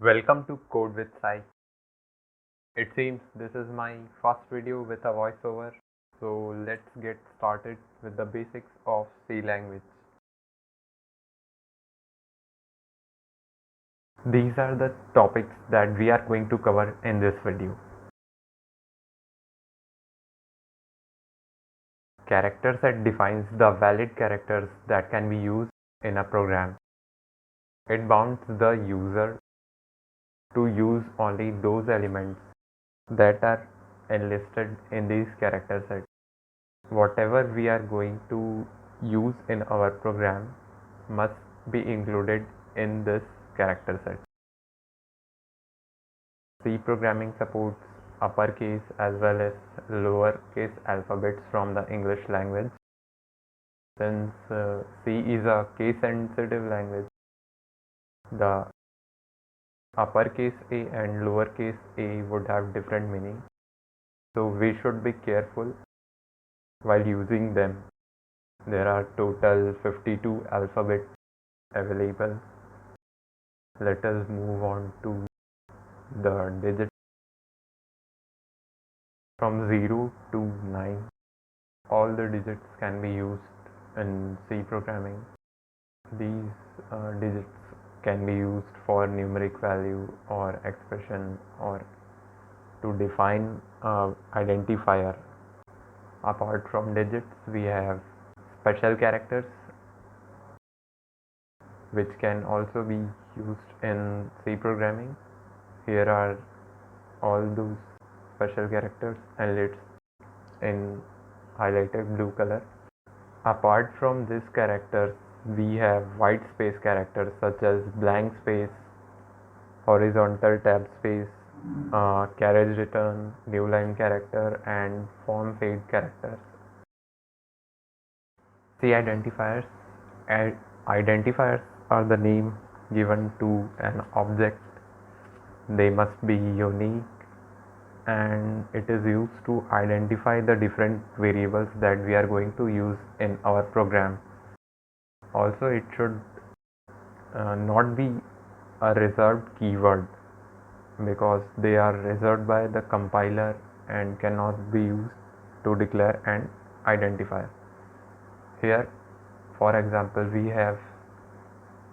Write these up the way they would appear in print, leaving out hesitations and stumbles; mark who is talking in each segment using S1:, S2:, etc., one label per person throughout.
S1: Welcome to Code with Sai. It seems this is my first video with a voiceover, so let's get started with the basics of C language. These are the topics that we are going to cover in this video. Character set defines the valid characters that can be used in a program. It bounds the user to use only those elements that are enlisted in these character sets. Whatever we are going to use in our program must be included in this character set. C programming supports uppercase as well as lowercase alphabets from the English language. Since C is a case sensitive language, the uppercase A and lowercase a would have different meaning. So we should be careful while using them. There are total 52 alphabets available. Let us move on to the digits from 0 to 9. All the digits can be used in C programming. These digits can be used for numeric value or expression or to define identifier. Apart from digits, we have special characters which can also be used in C programming. Here are all those special characters and lists in highlighted blue color. Apart from these characters, we have white space characters such as blank space, horizontal tab space, carriage return, new line character, and form fade characters. C identifiers. Identifiers are the name given to an object. They must be unique and it is used to identify the different variables that we are going to use in our program. Also, it should not be a reserved keyword because they are reserved by the compiler and cannot be used to declare an identifier. Here, for example, we have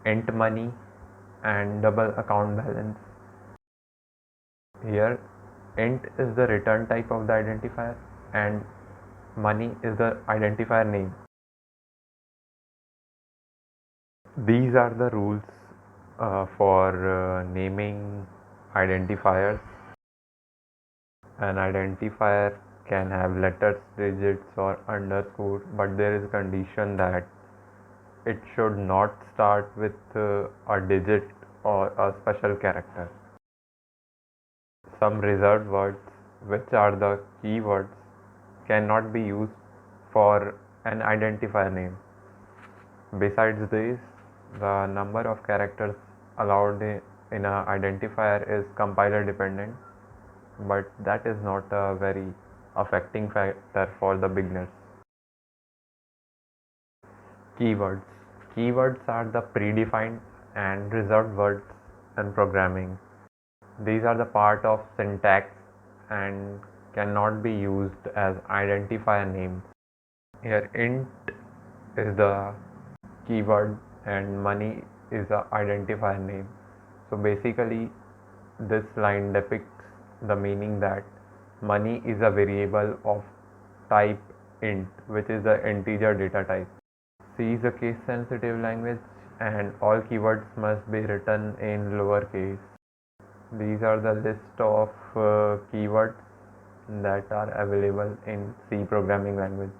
S1: int money and double account balance. Here, int is the return type of the identifier and money is the identifier name. These are the rules for naming identifiers. An identifier can have letters, digits or underscore, but there is a condition that it should not start with a digit or a special character. Some reserved words, which are the keywords, cannot be used for an identifier name. Besides this, the number of characters allowed in an identifier is compiler dependent, but that is not a very affecting factor for the beginners. Keywords. Keywords are the predefined and reserved words in programming. These are the part of syntax and cannot be used as identifier names. Here int is the keyword and money is the identifier name. So basically this line depicts the meaning that money is a variable of type int, which is the integer data type. C is a case sensitive language and all keywords must be written in lowercase. These are the list of keywords that are available in C programming language.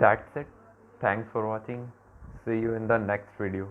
S1: That's it. Thanks for watching. See you in the next video.